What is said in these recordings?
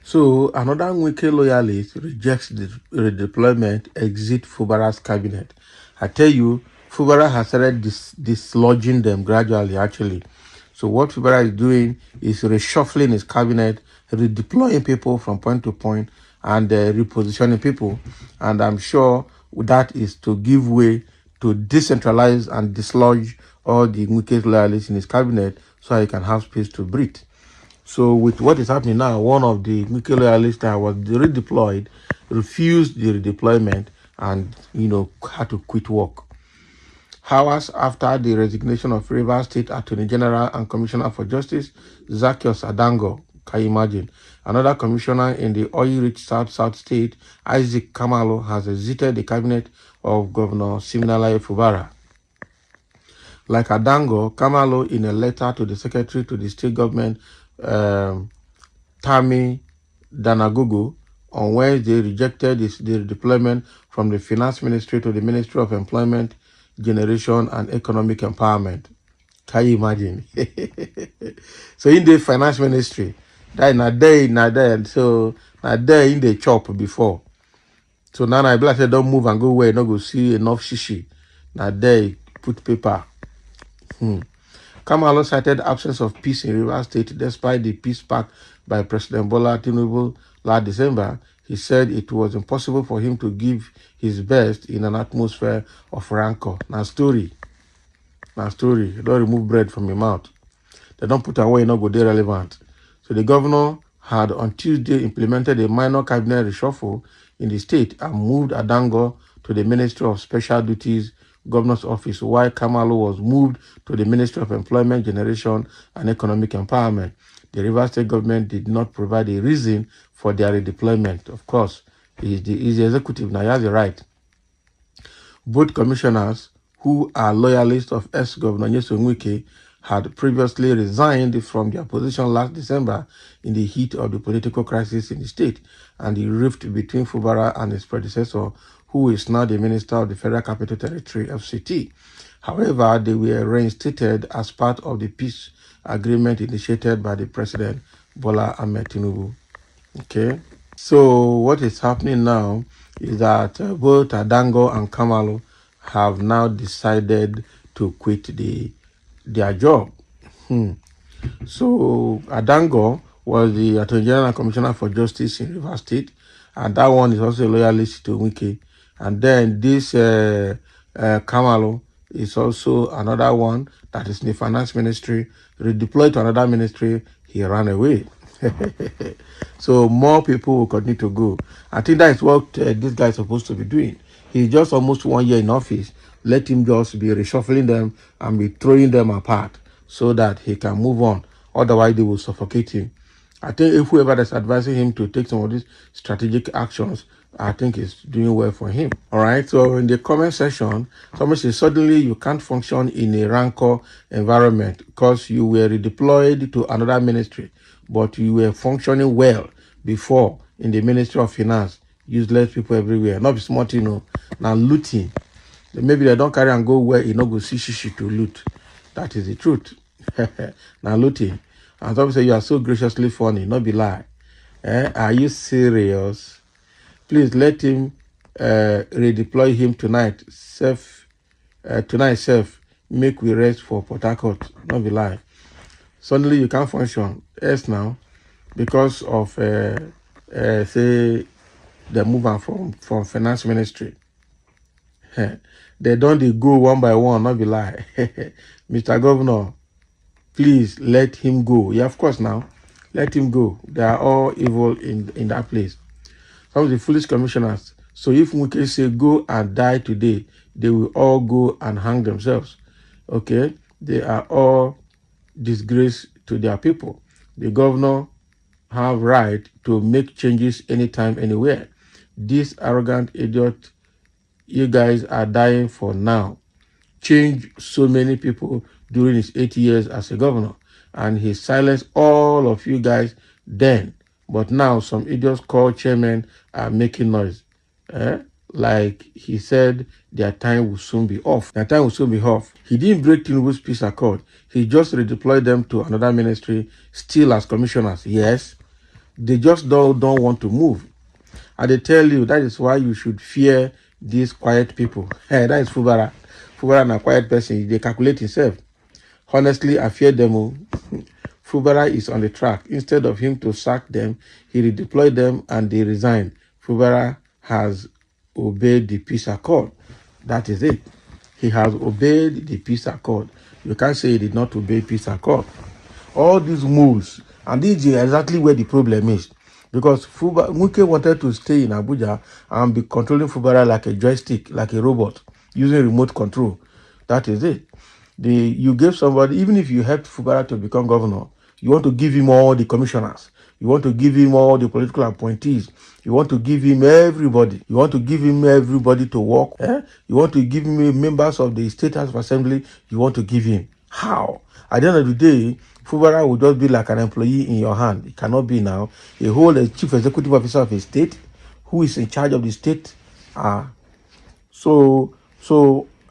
So another Wike loyalist rejects the redeployment, exit Fubara's cabinet. I tell you, Fubara has started dislodging them gradually, actually. So what Fubara is doing is reshuffling his cabinet, redeploying people from point to point, and repositioning people. And I'm sure that is to give way to decentralize and dislodge all the Wike loyalists in his cabinet so he can have space to breathe. So with what is happening now, one of the Wike loyalists that was redeployed refused the redeployment and, had to quit work. Hours after the resignation of Rivers State Attorney General and Commissioner for Justice, Zacchaeus Adango, can you imagine? Another commissioner in the oil-rich South State, Isaac Kamalo, has exited the cabinet of Governor Siminalayi Fubara. Like Adango, Kamalo, in a letter to the secretary to the state government, Tami Danagugu, on Wednesday rejected the deployment from the Finance Ministry to the Ministry of Employment, Generation and Economic Empowerment. Can you imagine? So in the Finance Ministry, that not there, so not there in the chop before. So now I blast don't move and go where not go see enough shishi. Not there put paper. Kamalo cited absence of peace in Rivers State despite the peace pact by President Bola Tinubu last December. He said it was impossible for him to give his best in an atmosphere of rancor. Now story. Don't remove bread from your mouth. They don't put away, not go there relevant. So the governor had on Tuesday implemented a minor cabinet reshuffle in the state and moved Adango to the Ministry of Special Duties Governor's Office, while Kamalo was moved to the Ministry of Employment, Generation and Economic Empowerment. The Rivers State government did not provide a reason for their redeployment. Of course, he's the executive, now he has the right. Both commissioners, who are loyalists of ex-Governor Nyesom Wike, had previously resigned from their position last December in the heat of the political crisis in the state and the rift between Fubara and his predecessor, who is now the Minister of the Federal Capital Territory, FCT. However, they were reinstated as part of the peace agreement initiated by the President Bola Ahmed Tinubu. Okay, so what is happening now is that both Adango and Kamalo have now decided to quit their job. So Adango was the Attorney General and Commissioner for Justice in Rivers State, and that one is also a loyalist to Wike. And then this Kamalo is also another one that is in the Finance Ministry, redeployed to another ministry. He ran away. So more people will continue to go. I think that is what this guy is supposed to be doing. He's just almost 1 year in office. Let him just be reshuffling them and be throwing them apart so that he can move on. Otherwise, they will suffocate him. I think if whoever is advising him to take some of these strategic actions, I think is doing well for him. All right. So in the comment section, somebody says suddenly you can't function in a rancor environment because you were redeployed to another ministry, but you were functioning well before in the Ministry of Finance. Useless people everywhere. Not be smart, Now looting. Maybe they don't carry and go where you go see shishi to loot. That is the truth. Now looting. And some say you are so graciously funny, not be lie. Are you serious? Please let him redeploy him tonight. Tonight, make we rest for Port Harcourt, not be lie. Suddenly you can't function. Yes, now, because of say the movement from Finance Ministry. They don't go one by one, not be lie. Mr. Governor, please let him go. Yeah, of course now. Let him go. They are all evil in that place. Some of the foolish commissioners. So if Wike say go and die today, they will all go and hang themselves. Okay? They are all disgrace to their people. The governor have right to make changes anytime, anywhere. This arrogant idiot, you guys are dying for now. Change so many people during his 8 years as a governor, and he silenced all of you guys then. But now some idiots called chairmen are making noise. Like he said, their time will soon be off. He didn't break Tinubu's peace accord. He just redeployed them to another ministry, still as commissioners, yes. They just don't want to move. And they tell you that is why you should fear these quiet people. Hey, that is Fubara. Fubara is a quiet person. They calculate himself. Honestly, I fear them. Fubara is on the track. Instead of him to sack them, he redeployed them and they resigned. Fubara has obeyed the peace accord. That is it. He has obeyed the peace accord. You can't say he did not obey peace accord. All these moves, and this is exactly where the problem is. Because Wike wanted to stay in Abuja and be controlling Fubara like a joystick, like a robot, using remote control. That is it. You gave somebody, even if you helped Fubara to become governor, you want to give him all the commissioners. You want to give him all the political appointees. You want to give him everybody. You want to give him everybody to work. You want to give him members of the State House of Assembly. You want to give him. How? At the end of the day, Fubara will just be like an employee in your hand. It cannot be now. A whole chief executive officer of a state who is in charge of the state. So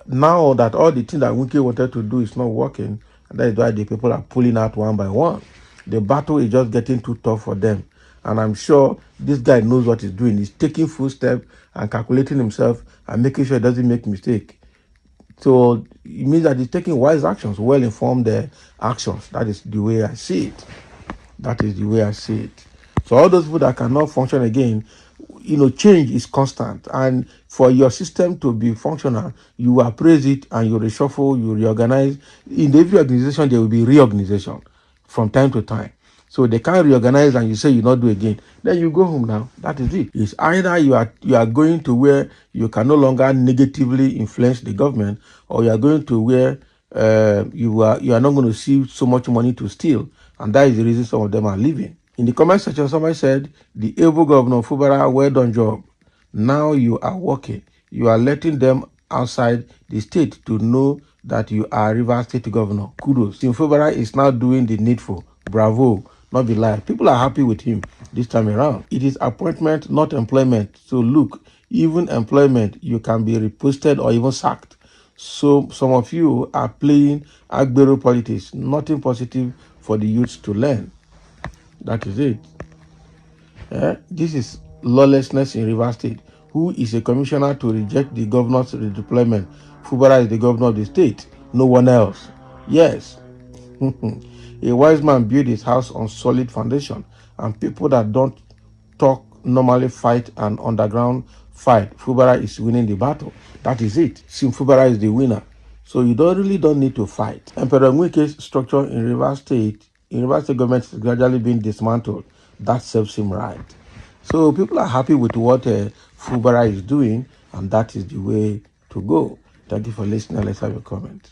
now that all the things that Wike wanted to do is not working, and that is why the people are pulling out one by one. The battle is just getting too tough for them. And I'm sure this guy knows what he's doing. He's taking full step and calculating himself and making sure he doesn't make mistake. So it means that he's taking wise actions, well-informed actions. That is the way I see it. That is the way I see it. So all those people that cannot function again, change is constant. And for your system to be functional, you appraise it and you reshuffle, you reorganize. In every organization, there will be reorganization from time to time. So they can't reorganize and you say you not do again. Then you go home now. That is it. It's either you are going to where you can no longer negatively influence the government, or you are going to where you are not going to see so much money to steal. And that is the reason some of them are leaving. In the comment section, somebody said, the able governor Fubara, well done job. Now you are working. You are letting them outside the state to know that you are River State governor. Kudos. Tim Fubara is now doing the needful. Bravo. Not be lie. People are happy with him this time around. It is appointment, not employment. So look, even employment, you can be reposted or even sacked. So some of you are playing Agbero politics. Nothing positive for the youths to learn. That is it. This is lawlessness in River State. Who is a commissioner to reject the governor's redeployment? Fubara is the governor of the state. No one else. Yes. A wise man built his house on solid foundation, and people that don't talk normally fight an underground fight. Fubara is winning the battle. That is it. Sim Fubara is the winner. So you really don't need to fight. Emperor Wike's structure in River State government is gradually being dismantled. That serves him right. So people are happy with what Fubara is doing, and that is the way to go. Thank you for listening. Let's have a comment.